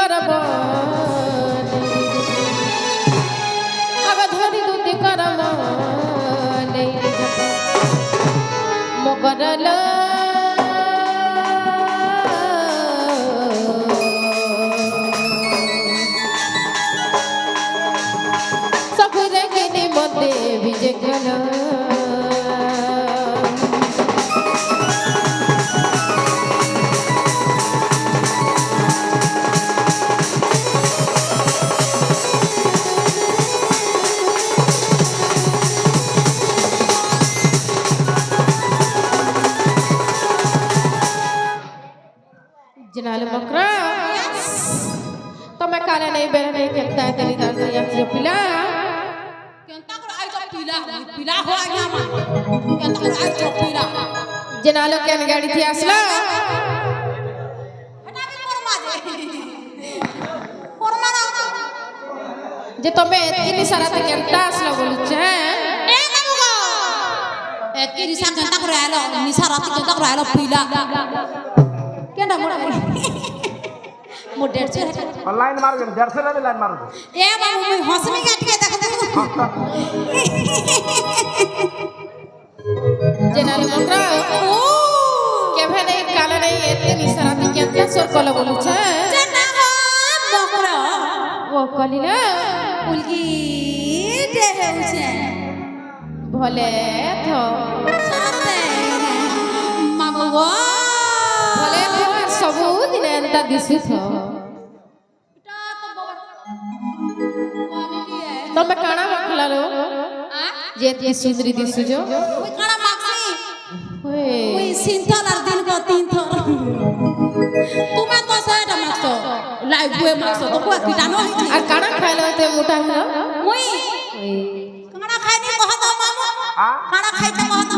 करब आग धरी दुती करब मगरल सखुरे किनी मते विजय गल जनाल मकरा तो मैं काले नहीं बेरा नहीं कहता है तेरी दाल या जो पिला केंता कर आई जो पिला पिला हो आया मा केंता कर आई जो पिला जनालो के गाड़ी थी असला हटा के कोरमा ना जे तमे एतकी निसारा ते केंता असला बोलु छे ए मामुगा एतकी निसा केंता कर आलो निसारा ते केंता कर आलो पिला केंदा मोड़ मोड़ 150 लाइन मार के 150 ले लाइन मार ए मामू मैं हंसमी काट के देखो जनाल मकरा ओ के भने काले नहीं एतकी निसारा ते केंता सोर कल बोलु छे जना मकरा वो कलिला उलगी दे होछे भले थो सते मामू गो भले थो सबु दिन एंता दिसु थो तमे काना मखला लो जे ती सुंदरी दिसु जो ओई काना मागसी ओए ओई सिंथल आर दिन को 3 थर तुमे तो सेटा मागसो लाइव बुए मागसो तो को कीटाणु हिथि और काना खाइलो ते मोटा हेलो ओई काना खाइनी कहत मामू हां काना खाइते कहत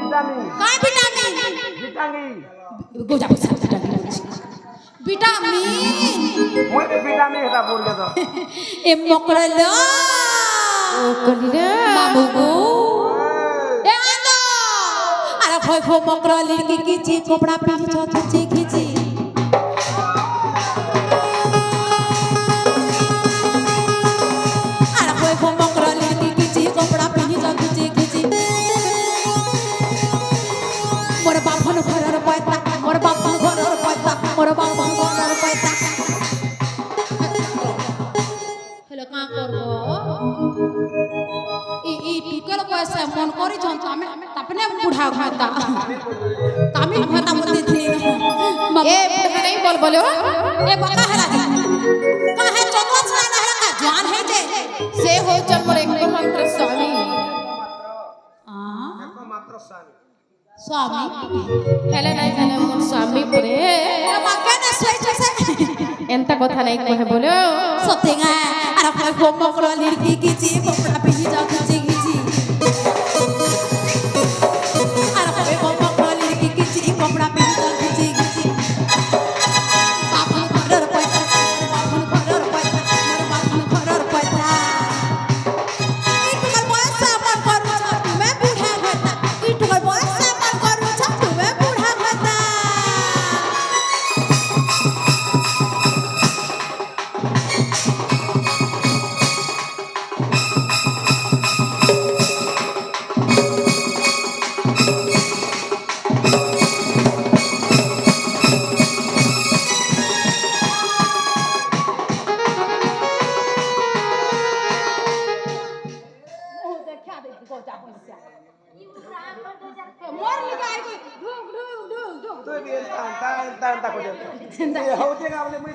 विटामिन काय विटामिन विटामिन गोजा पैसा विटामिन मोय विटामिन हेता बोल के तो ए मकरलो ओ कलिला मामू गो ए आंदो अरे खोय खो मकरली की किची कपड़ा पहनी छ खिची खिची अरे खोय खो मकरली की किची कपड़ा पहनी छ खिची खिची मोर बापन घरर पैता मोर बापन घरर पैता मोर बापन घरर पैता हेलो का करबो ई टुकेल पैसा मन करी छन हमें अपने बुढ़ा खाता तमिल भाता मते थी ए बुढ़ा नहीं बोल बोलो ए बका हला का है चौकस ना हला का जान है जे से हो चल मोर एक मात्र स्वामी मात्र स्वामी स्वामी हेले नहीं हेले मोर स्वामी परे ए मक्का ने सोई से एंता कथा नहीं कहे बोलो सतेगा अरे कोई को मकरा लड़की की ची कपड़ा पहनी जा खिची खिची अरे कोई को मकरा लड़की की ची कपड़ा पहनी जा खिची खिची बापन घरर पैसा बापन घरर पैसा मोर बापन घरर पैसा ई टुकल पैसा मन करू छ मैं बूढ़ा होता ई टुकल पैसा मन करू छ मैं बूढ़ा होता तो भी ता को दे ये होते का आपने मैं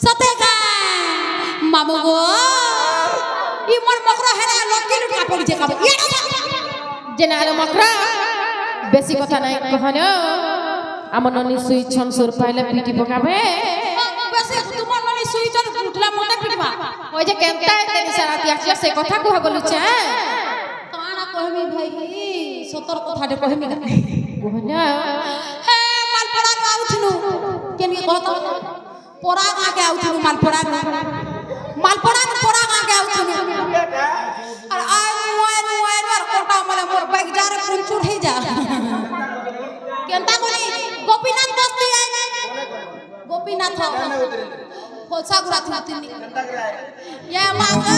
सतेगा मामू गो ई मोर मकरा हेरा लटके लटका पड़ी जे काबे ये जनाल मकरा बेसी कथा नहीं कहनो আমন ননি সুই ছন সুর পাইলে পিটি পকাবে বেশি তোমার ননি সুই চল উঠলা মতে পিটবা ওই যে কেনতা তেনি সারাতি আসলে সে কথা কহ বলুছে কানা কহমি ভাই সতর কথাটে কহমি কহনা হে মালপড়া নো আউথনু কেনি কত পড়া গাকে আউথনু মালপড়া পড়া গাকে আউথনু আর আই মোয় আর কোটা মানে মোর বাইক যারে পুঞ্চুর হই যা কেনতা করি গোপীনাথ বস্তি আই गोपीनाथ जाने उतरे फोसा गुरा थुतिनी जनता के आए ये मांगा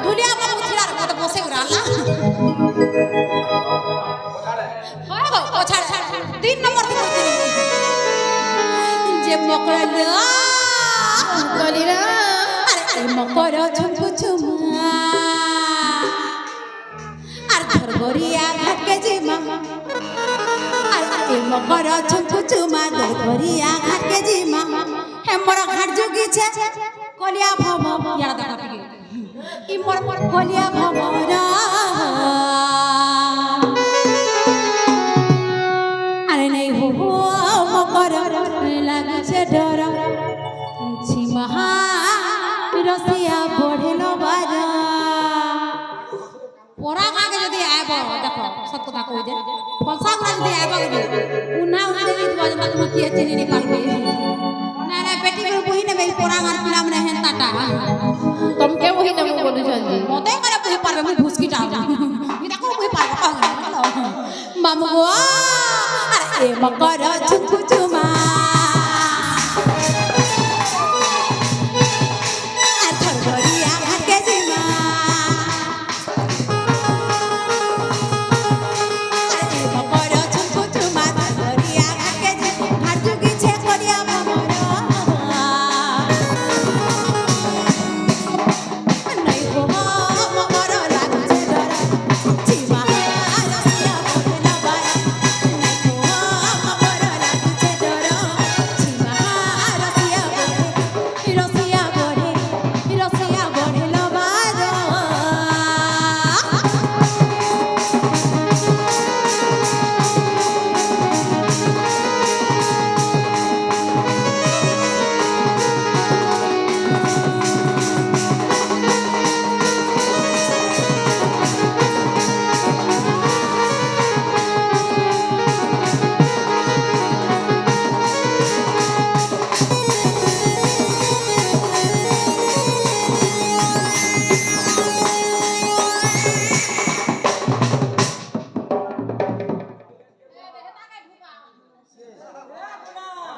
धुलिया में उठिरा मत बसे उराला हो पोछाड़ 3 नंबर की थुतिनी जे मकड़ा कलिरा अरे मकर छुपु छुमा আর ধর গরিয়া ঘাটকে জিমা আরে মকর ছুপু ছুমা ধর গরিয়া ঘাটকে জিমা হে মোর ঘাট জুগিছে কলিয়া ভব ইয়ার দেখা টিকে ই মোর কলিয়া ভবর আরে নাই হো মকর লাগছে ডর ছিমা রসিয়া বড়েল বাজা पोरा खाके जदी आइबो देखो सब কথা কই দে फलसा गुरा जदी आइबो के उना उना देली तो बजना तुम किए चिनी नहीं पारबे ना ना बेटी को बही ने बे पोरा गार पिला मने हेंताटा तुम के वही नम बोलु छंजी मते करे बही पारबे मु भुसकी टाल मी ताको बही पारबे मामू गो अरे मकर छुछु छुमा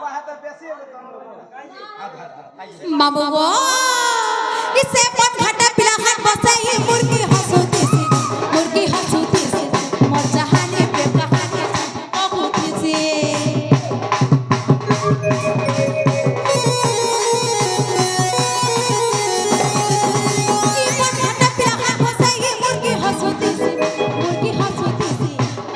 बाहर तो बेसी मामू गो इसे पन घाटा पिला हाथ बसे ये मुर्गी हंसती सी मोर जहानी पे कहानी बहुत सी ये पन घाटा पिला हाथ बसे ये मुर्गी हंसती सी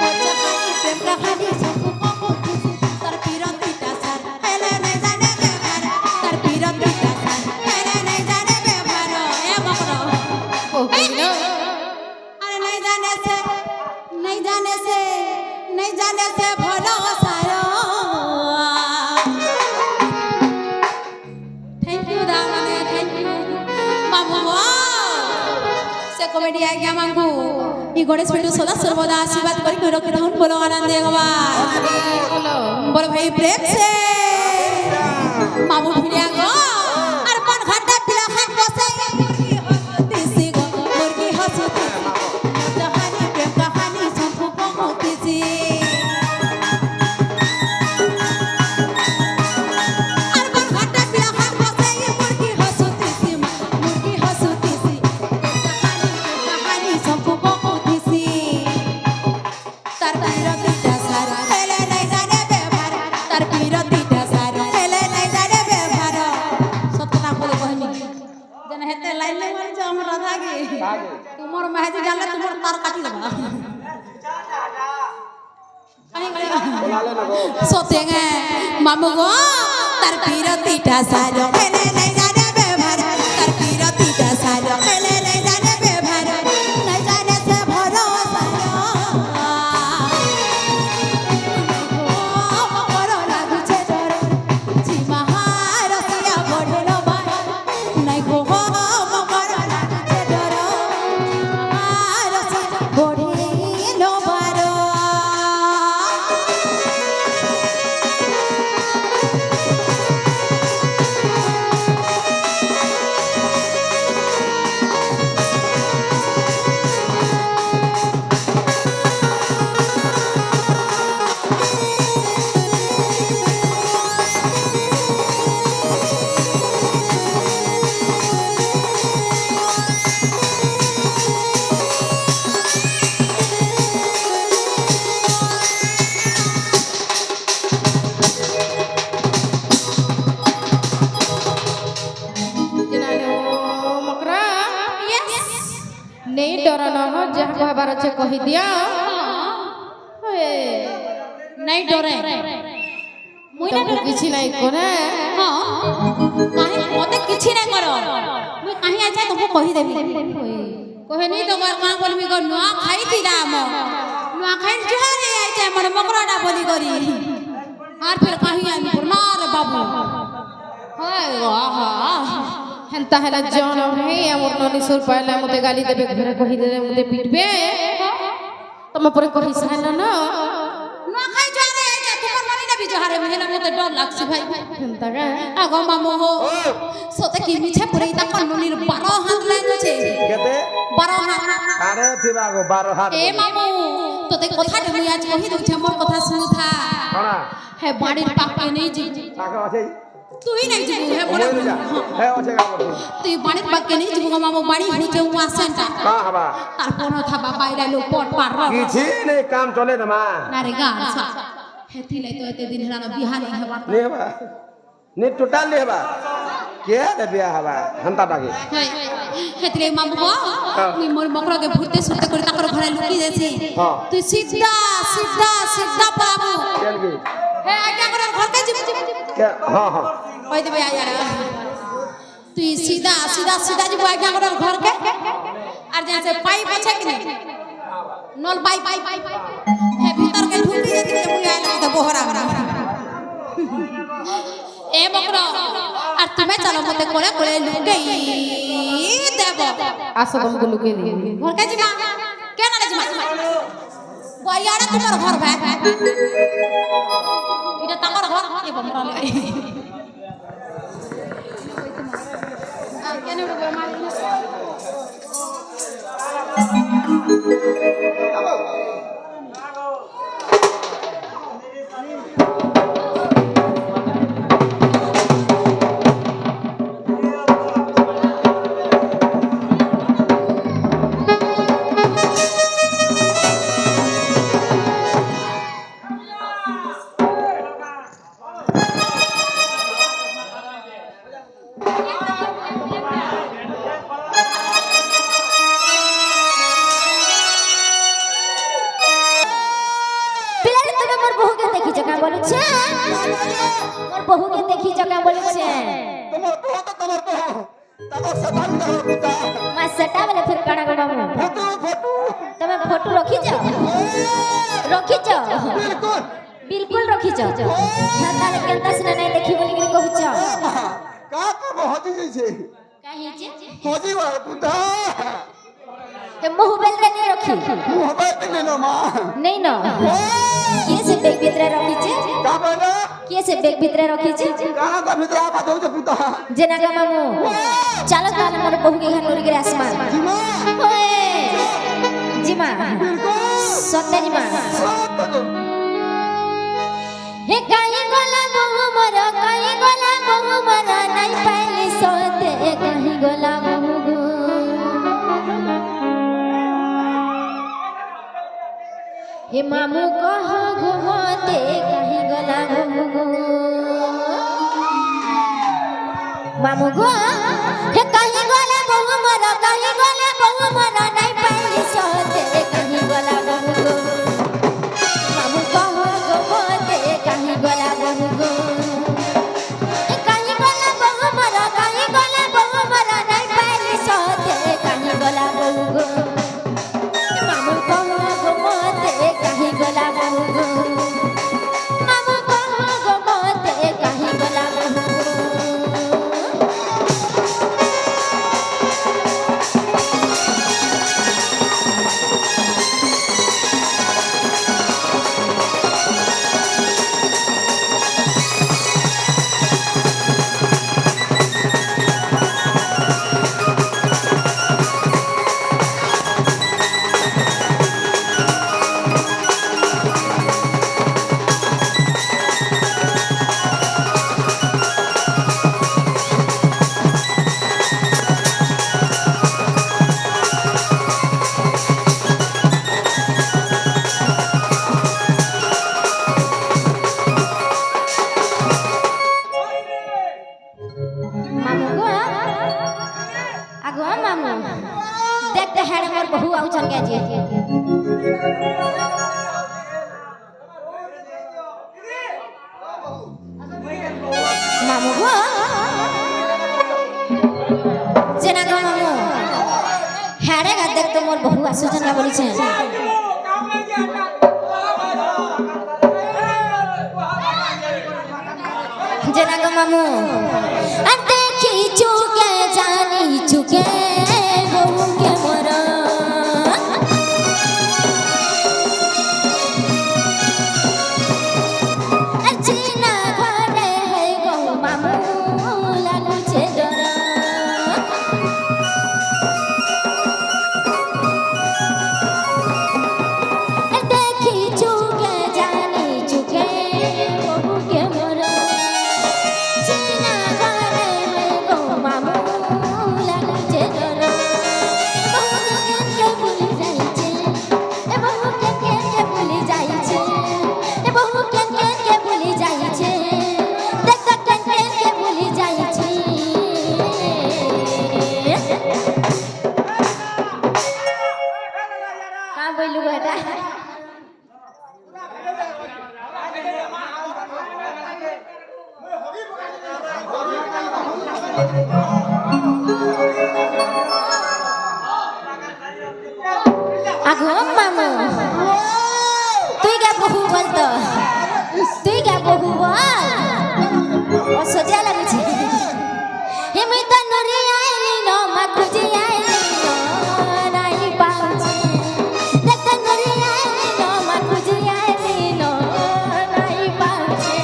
मोर जहानी पे कहानी सब बहुत सी तर पीरतीटा सर हेले नहीं जाने बेभार तर पीरतीटा सर हेले नहीं जाने बेभार ए बकरो ओ कलिरा अरे नहीं जाने से भलो सारो थैंक यू दामने थैंक यू मामू से कॉमेडी आ गया मांगू ई गणेश पेटू सदा सर्वदा आशीर्वाद करी रखे रहन बोलो आनंद देगवा बोलो बोलो भाई प्रेम से मामू भिड़िया गो अरे पन घाटा पिला खान बसे मुर्गी हंसती सी गो मुर्गी हंसती जहानी प्रेम कहानी सब बहुत सी अरे पन घाटा पिला खान बसे मुर्गी हंसती सी जहानी प्रेम कहानी सब बहुत सी तार पीरतीटा सार हेले नहीं जाने बेभार तार पीरतीटा सार हेले नहीं जाने बेभार सतना बोले कहनी जन हेते लाइन ले मारी जो हमर राधा के तुमर महजी जाले तुमर तार काटी देबा कहीं बुला ले ना गो सोतेंगे मामू गो तार पीरतीटा सार हेले नहीं जाने बेभार तार पीरतीटा सार हेले नहीं जाने बेभार नहीं जाने से भरोसा मकर लागुछे डर जिमा रसिया बढेल बार नै गो मकर लागुछे डर जिमा रसिया बढेल बार যাহা কহবার আছে কহি দিও ওয়ে নাই ডরে মুই না তমু কিছু নাই করে হ্যাঁ কাহি মতে কিছু নাই কর মুই কাহি আছে তোমକୁ କହିଦେବି কহেনি তোমার মা বলবি গো নুয়া খাইতিলা আম নুয়া খাই জুহারে আইছে আমার মকরাটা বলি করি আর ফের কাহি আমি না রে বাবু হয় গো আহা হেন্তা হেলা জন হে আমার ননি সুর পাইলা মতে গালি দেবে ঘরে কহি দেবে মতে পিটবে তমে পরে কহি সাইলা না নুয়া খাই জুহারে আইছে তোমার ননি না বি জুহারে মেলা মতে ডর লাগছে ভাই হেন্তা কা আগো মামু হো সতে কি মিছে পুরে তা ননির 12 হাত লাগছে কেতে 12 হাত আরে থিবা গো 12 হাত এ মামু তোতে কথা রে মুই আজ কহি দউছে মোর কথা শুনথা কোনা হে বাড়ির পাকে নেই জি টাকা আছে তুই নাই যাবি হে বড় ওই যা হ্যাঁ আছে গা বল তুই বাড়ির পাকে নেই যাবি মামু বাড়ি হইছে ও আসেনটা কা হবা তারপর থাবা বাইরে লো পট পার কিছু নেই কাম চলে না মা না রে গা হেথিলে তো এতে দিন হেরানো বিহা নেই হবা নে হবা নে টোটাল নে হবা কে রে বিয়া হবা হন্তা টাকে হেথিলে মামু গো মুই মোর মকরকে ভূতে সুতে করে তাকর ঘরে লুকি দেছি হ্যাঁ তুই সিধা সিধা সিধা পাবো কেন কি হে আজ্ঞা করে ঘরকে যাবি কে হ্যাঁ হ্যাঁ কই দেবে আয়া তুই সিধা সিধা সিধা যাবি আজ্ঞা করে ঘরকে আর যাতে পাইপ আছে কি নাই নল পাইপ হে ভিতর কে ঢুকি যেতে মুই আইলা তো বহরা এ বকর আর তুমি চলো মতে করে করে লুকাই দেব আসো তমকে লুকে দি ঘরকে যাবা কেন রে যাবা বইয়াড়া তোমার ঘর ভাই এটা তোমার ঘর এ বমরা লাগে কেন রে মারি মোর বহুকে দেখি জগা বলছে তোমার বউ তো তোমার বউ তার সদান তোমার পিতা মা সেটা বলে ফির কানা গো মামু ফটো ফটো তুমি ফটো রখিছ বিলকুল বিলকুল রখিছ না তাহলে কেনতা সিনা নাই দেখি বলি কি কହୁছ কা কব হজি যাইছে কাহি যে হজি বা পিতা তে মোবাইল রে নাই রখি মোবাইল নে না মা नहीं न किए से बैग भीतर रखी কা বলে किए से बैग भीतर रखी কানা তা ভিতরে আবা দউছে পিতা जेना गा मामू चलो ताले मोर बहू के घर नोरी के आसमान জিমা ओए जिमा सत्य जिमा हे काई गोला बहू मोर काई गोला बहू मोर नहीं पाइली सोते काई गोला बहू गो हे मामू कह घुमते काई गोला बहू गो मामू गो हे काई गोला बहू मोर काई गोला बहू मोर नहीं पाइली सोते काई गोला बहू गो मामू कह घुमते काई गोला बहू गो हे काई गोला बहू मोर काई गोला बहू मोर नहीं पाइली सोते काई गोला बहू गो मामू कह घुमते काई गोला बहू गो मामू कह घुमते काई गोला बहू गो बाबू छन के जी मामू गो जेना गो मामू हारे गा देख तो मोर बहु आसुजन का बोली छे जेना गो मामू आ देखी चुके जानी चुके बहु के मोरा जीना घरे है गो मामू लागू छे डरा देखी चुके जानी चुके बहु के मोरा जीना घरे है गो मामू लागू छे डरा बहु के भूली जाई छे ए बहु के भूली जाई छे ए बहु के भूली जाई छे देख के भूली जाई छे का बोलू बेटा आगो मामू তুই क्या बहु बोल तो তুই क्या बहु बोल ओ सोचा लगू छे हिमी तो नरी आइली नो मखुजी आइली नो नाई पाउछे देख नरी आइली नो मखुजी आइली नो नाई पाउछे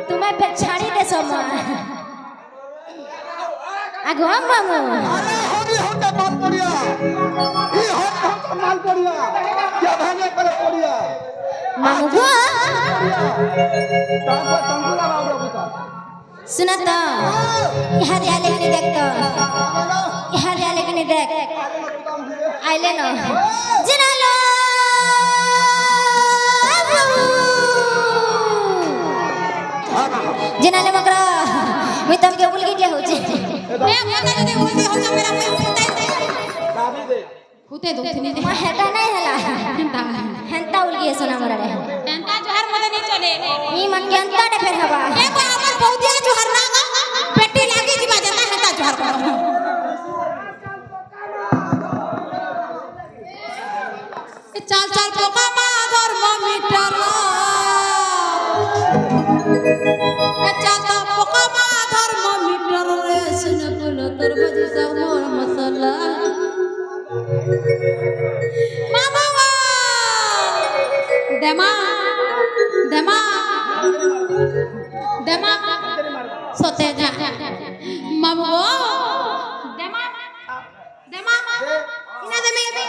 तुम्हें पे छाड़ी दे सोमा आगो मामू अरे होगी होता माल पड़िया ई होता माल पड़िया क्या भागे पर पड़िया मामू गो ताको तंगुला बाबू बुता सुना तो यहाँ दिया लेकिन देख तो यहाँ दिया लेकिन देख आइले न जिना लो जिना ले मकरा मैं तुमके भूल गई हो जे मैं जदी बोलती हो जा मेरा मुंह फुटाई दे दाबी दे हुते दो थने दे मैं हेता नहीं हला हेंता हेंता उल गई सोना मोरा रे एंता जोहर मते नहीं चले ई मन के अंता डे फेर हवा ए कोई हमर बहुतिया जोहर ना पेटी लागी जीवा जता हेता जोहर कर चल चल पोका माधर मीटर चल तो पोका माधर मीटर रे सुन बोलो तोर बजी सब मोर मसाला मामा देमा देमा देमा सोते जा मामो देमा देमा इना देमे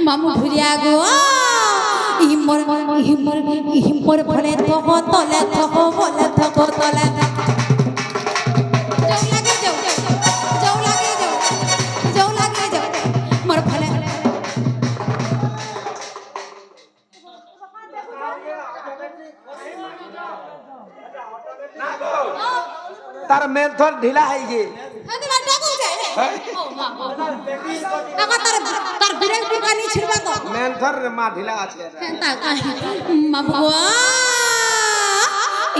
मामू भुरिया गो हिमर भले थको तले थको बोले थको तले जाऊ लागे जाऊ मोर भले तार मेल थोड़ ढीला है ये हदी बाटा को जाए ओ मां अगर तार बिरे दुकानी छिड़बा तो मेल थोड़ मां ढीला আছে ता माबुआ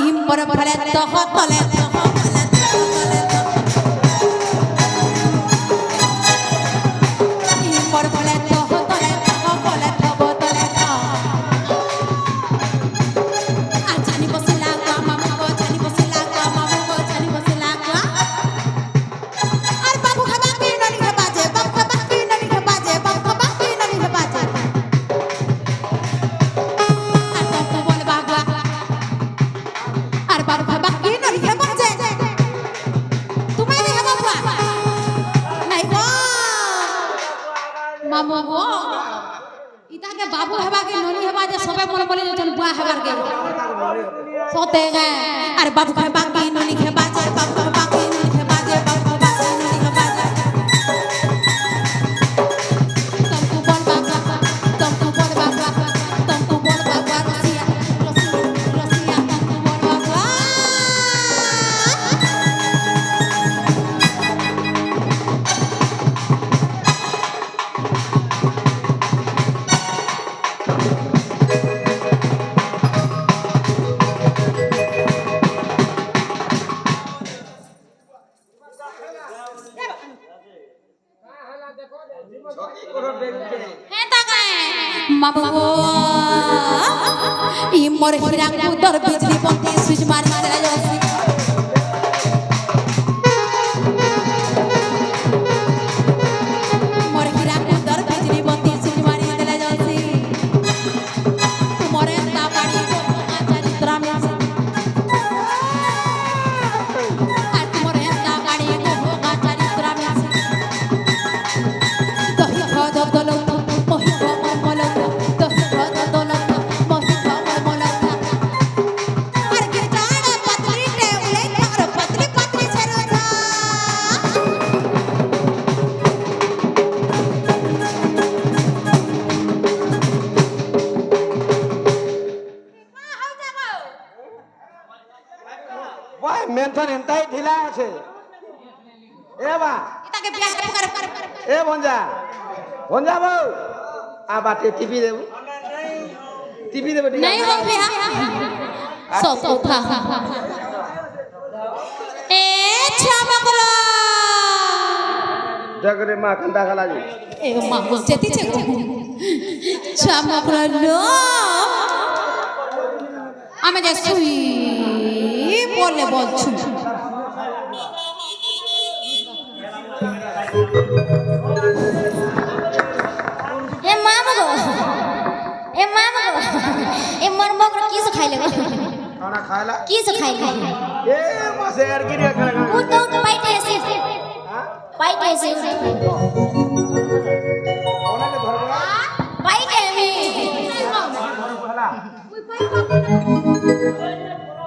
हिम पर भले तह तले हिम पर भले तह तले बोले तब तले आजानी बसला का मामू को जानी बसला का मामू को जानी बसला का अरे बाबू खबा की ननी के बाजे बाबू खबा की ननी के बाजे बाबू खबा की ननी के बाजे अरे तो बोल बाबा अरे बाबू खबा की ननी के बाजे बुआ हबर के सोते हैं अरे बाबू के बाकी नो लिखे बाजे बाबू के बाकी नो लिखे बाजे बाबू के बाकी नो लिखे बाजे तुमको बोल बाबा तुमको बोल बाबा तुमको बोल बाबा रसिया रसिया तुमको बोल बाबा मामू ई मोर हीरा कुदर बिजली बत्ती स्विच मार चला जासी मोर हीरा कुदर बिजली बत्ती स्विच मार चला जासी मोरे ता पाड़ी को चरित्र में आज मोरे ता पाड़ी को होगा चरित्र में दही खद दलो मोहि ममला दही खद दलो मोहि ममला हर गिटार पतली टेबले तार पतली पतली छरदा ভাই মেনথন এন্তাই ঢিলা আছে এ বা इताके प्याज कर এ বঞ্জা বঞ্জা বউ আ বাটে টিপি দেব টিপি দেব ঠিক नहीं हो भैया सब था ए छामकला জগরে মা কান্দা খালা জি ए मां जेती छे छामकला लो আমি যে সুই বলে বলছু ए मामा गो ए मोर मगर की से खाइ लेगो खाना खाला की से खाइ ले ए मासे यार की रे खाना उ तो पाइटे से ओना के धरबा पाइटे मी खाला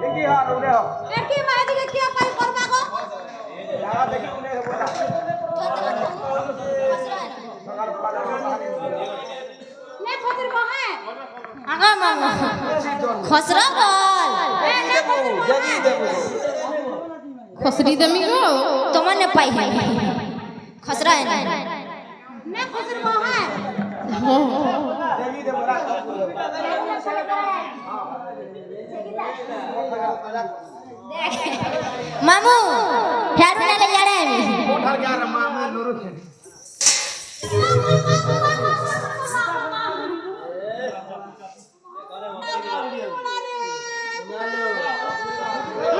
देखी हां रे हो एकी माजी के क्या काई करबा गो दादा देखी उने बोला ने खतिर को है आगा मामा खसरा बोल जगी देबो खसरी दमी गो तुमन ने पाई है खसरा है ने खतिर को है जगी देबो मामू हेरू ना ले जाड़े कोठा क्या रमा में नूरू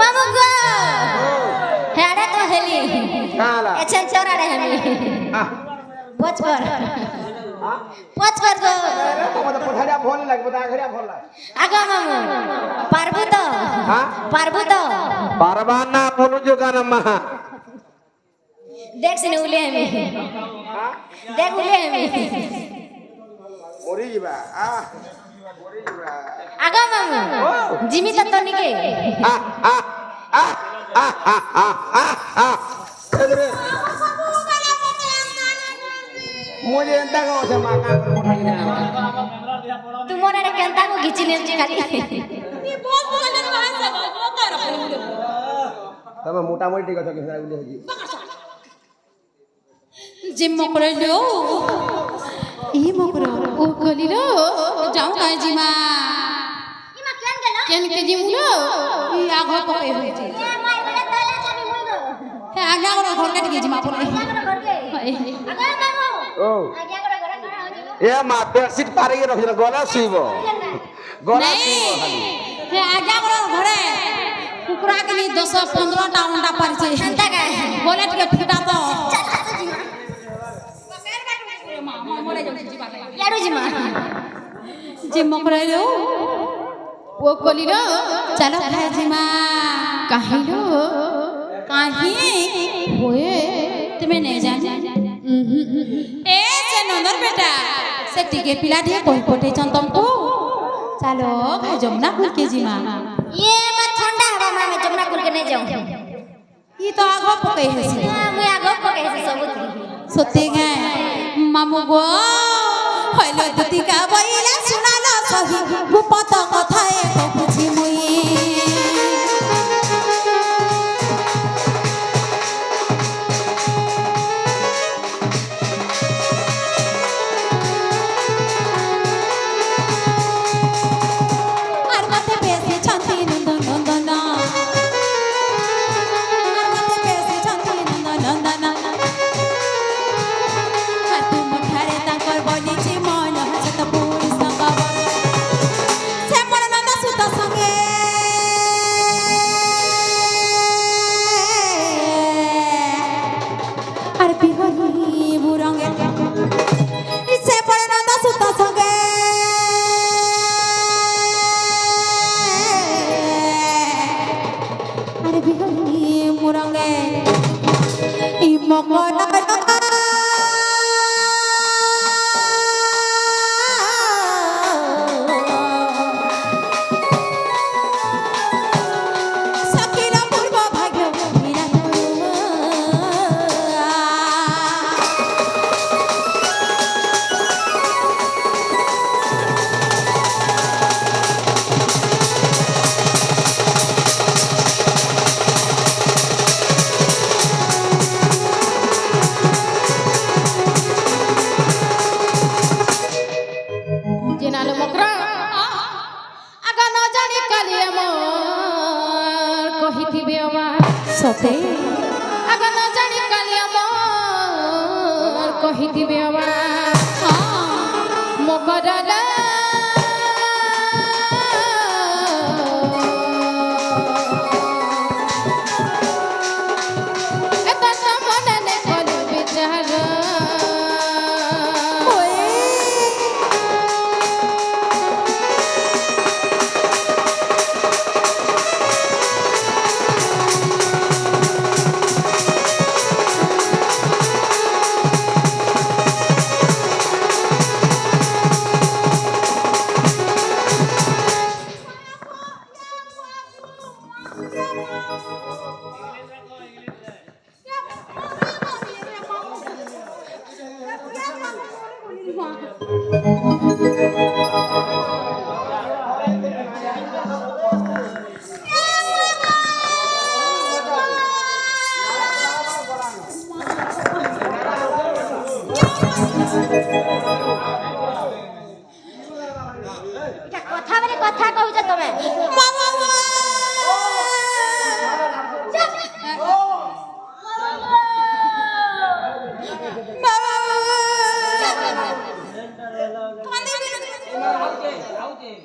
मामू गो हेड़ा तो हेली खाला अच्छा चौरा रहे हम आ पोच कर गो तो मत पठाया फोन लाग बता घरिया फोन लाग आगा मामू पारबू तो हां पारबाना बोलू जो गाना महा देख सिने उले हमें देख उले हमें मोरी जीवा आ मोरी जीवा आगा मामू जिमी तो निके आ आ आ आ आ आ आ इधर मुझे एंता को से माका पर मोटा गिरा तुम्हारे रे केंता को घिची ले खाली ये बहुत बोलन वहां से बहुत रखो तब मोटा मोटी टिका तो किसरा उले होजी जिम मकरे लो ई मकरो ओ कलिलो जाऊं काय जिमा इमा केन गेलो केन के जिमुलो ई आगो को ए होई ए माय बोले तले जाबी मुई गो हे आगा को घर के जिमा बोले आगा घर के आगा मामू ओ आगा घर घर हो जिलो ए मा बेडशीट पारे के रखिन गला सुइबो गला सुइबो खाली हे आगा को घरे कुकुरा के लिए 10 15 टा अंडा पार छे हंता का बोले के फुटा तो यारो जिमा जिम मकरे लो ओ कलिलो चलो खाए जिमा काहिलो काहे होए तुम्हें नहीं जान ए जे नंदर बेटा से टिके पिला दिए कोई कोटे चन तुमको चलो भाई जमुना कुल के जी मां ये मत ठंडा हवा में मैं जमुना कुल के नहीं जाऊं ये तो आगो पकई है सी मैं आगो को कैसे सबूत सोते गए मामू गो হইল দুতিকা বইলা শুনালো সহি গুপত কথা এক বুঝি মুই আর মতে বেশি ছন্তি নন্দন নন্দন আর মতে বেশি ছন্তি নন্দন নন্দন হাতু মুঠারে তাঙ্কর বলিছি মন হাসত পুরি সঙ্গ সে মন নন্দ সুত সঙ্গে আর বিহরি বুরঙ্গে সে মন নন্দ সুত সঙ্গে আর বিহরি মুরঙ্গে ই মকর সখিরা পূর্ব ভাগ্য মীরা জেনালো মকরা আগা ন জানি কালি আমার কহিথিবে আমার সতে আগা ন জানি কালি আমার কহিথিবে আমার মকরালা এটা তো মনে নে কলি বিচারা এটা কথা বলে কথা কହୁছ তুমি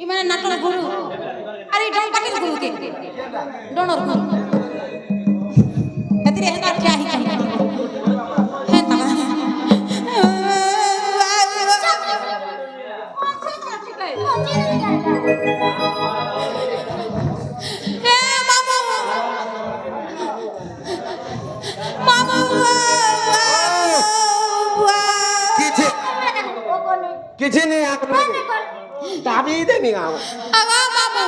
ইমানে নাটক গুরু আরে ডং কাটির গুরু কে ডনর গুরু এতিরে হেতা ঠিয়া হি কাম হেতা হে মামা মামা কিছু কিছু নেই আপনি দাবি দেনি গাও আগা মামা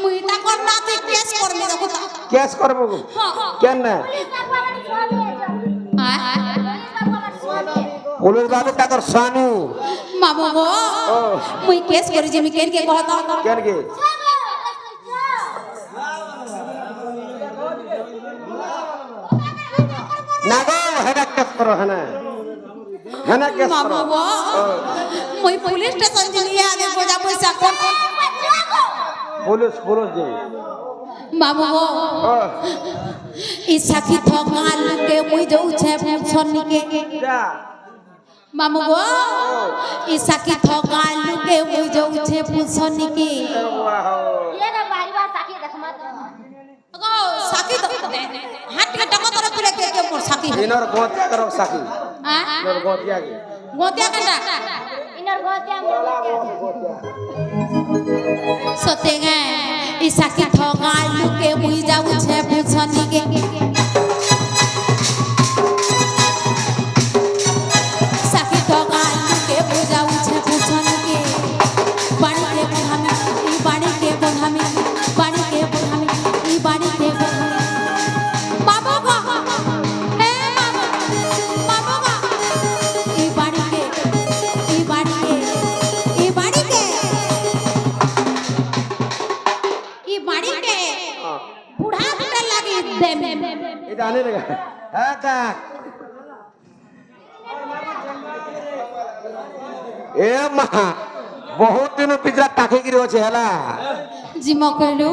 মুই তা কর নাতে কেস করমি দেখো তা কেস করব কেন না পুলিশ বাবু তাকর স্বামী মামা গো মুই কেস করি যে মি কেন কে কহতা কেন কে না গো হেডা কেস করো হনা হনা কেস করো মামা গো মুই পুলিশ স্টেশন জিনিয়া আগে বোঝা পয়সা কোন পুলিশ পুলিশ যে মামা গো ই সাকি থকাল কে মুই যাউছে সন্নি কে যা মামু গো ই সাকি থকাল কে মুই যাউছে সন্নি কে ये ना बारी बार साकी देख मत গো সাকি তো হাত কে টাকা তোর পিলে কে মোর সাকি ইনর গোতিয়া করো সাকি হ্যাঁ ইনর গোতিয়া কি গোতিয়া কেনটা इनर गोतिया সতে গে ই সাকি থকাল কে মুই যাউছে সন্নি কে সাকি থকাল কে মুই যাউছে সন্নি কে বাড়িতে আমি জানি রে হ্যাঁ দেখ এ মা বহুত দিন পিছরা টাকে গিরি আছে হেলা জিমা কইলো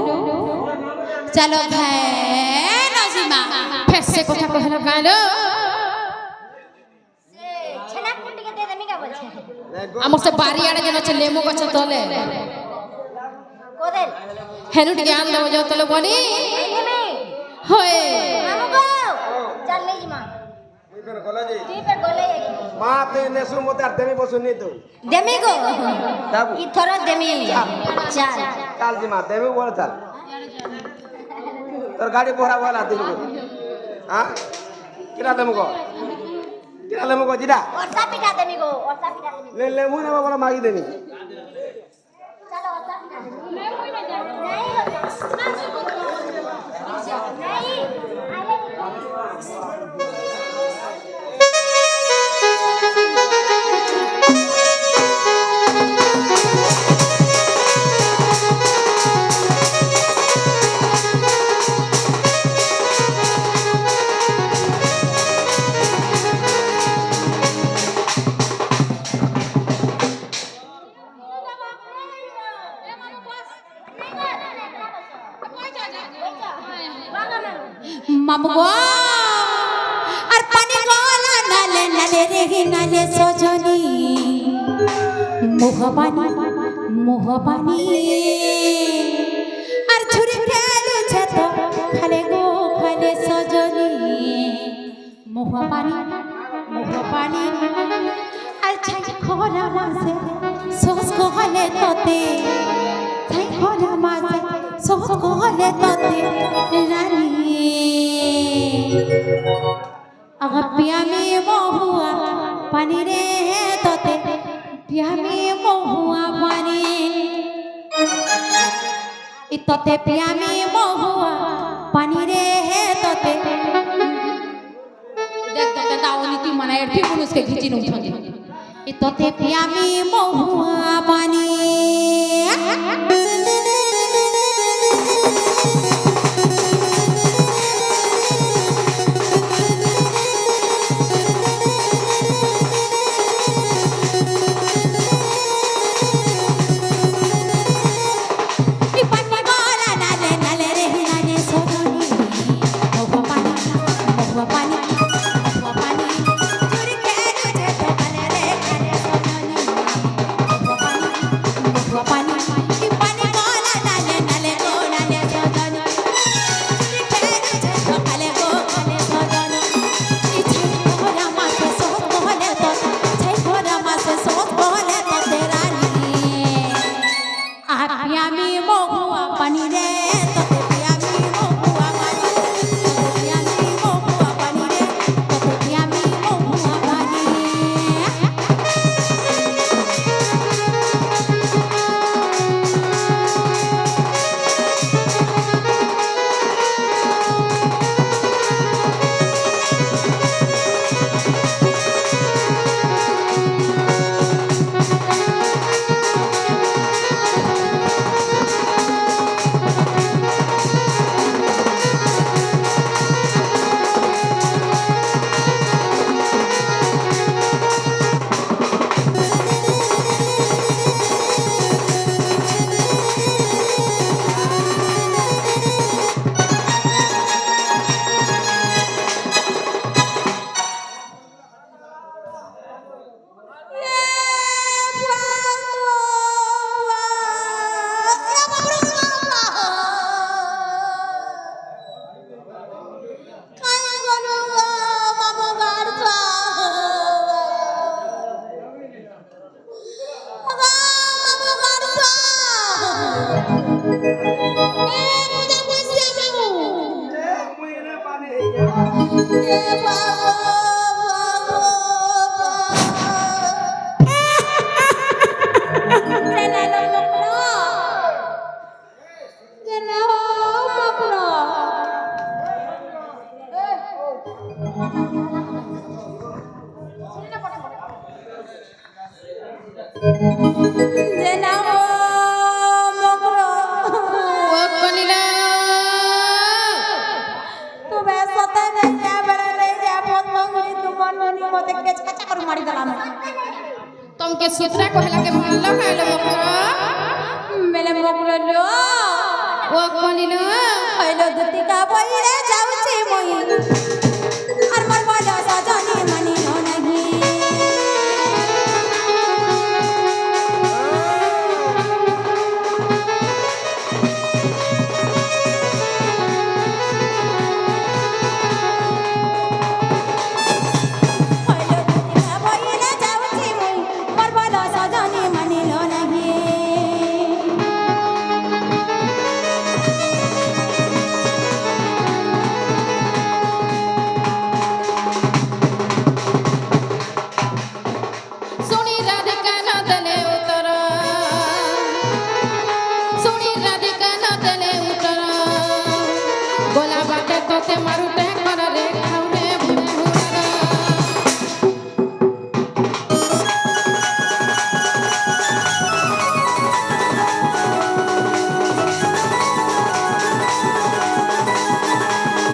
চলো খায় না জিমা ফেসে কথা কহলো গালো छेना कुटी के दे देमी का बोलछे আমার সে বাড়ি আড়ে যেন আছে লেমু গাছ তলে কোদেল হেনু টিকে আন দেবো যাও তলে বনি দেমি হয় মামু গো চল লে জিমা তুই पे গলে মা তুই নেসু মতে আর দেমি বসু নি তো দেমি গো যাবো কি থর দেমি চল চাল জি মা দেমি বল চাল তোর গাড়ি পোহরা বলা দিল হ্যাঁ কিরা দেমু গো কিরা দেমু গো জিরা ওরসা পিঠা দেমি গো ওরসা পিঠা দেমি ले लेमू ना बड़ा मागी देनी चलो ओरसा पिठा नहीं ना जा नहीं नहीं মামু গো আর পানি গলা নালে নালে রে নালে সজনী মোহবানি আর ছুরি খেলছে তো খালে গো খালে সজনী মোহবানি আর ছাই খোলা মাসে সস কোহলে তোতে ছাই খোলা মাসে সস কোহলে তোতে রানী আগা পিয়ামি মহুয়া পানি রে তোতে পিয়ামি মহুয়া পানি ইততে পিয়ামি মহুয়া পানি রে তোতে দেখ দেখ দাওনি তুই মানে এর ঠিক মানুষকে ঘিচি নউছনি ইততে পিয়ামি মহুয়া পানি ও কনিলা তুমি সাথে ସିତରା କହିଲା କେ ଭଲ ଖାଇଲ ମକର মেলে মগরলো ও কলিলো হইলো দুটি কা বইরে যাଉଛି মই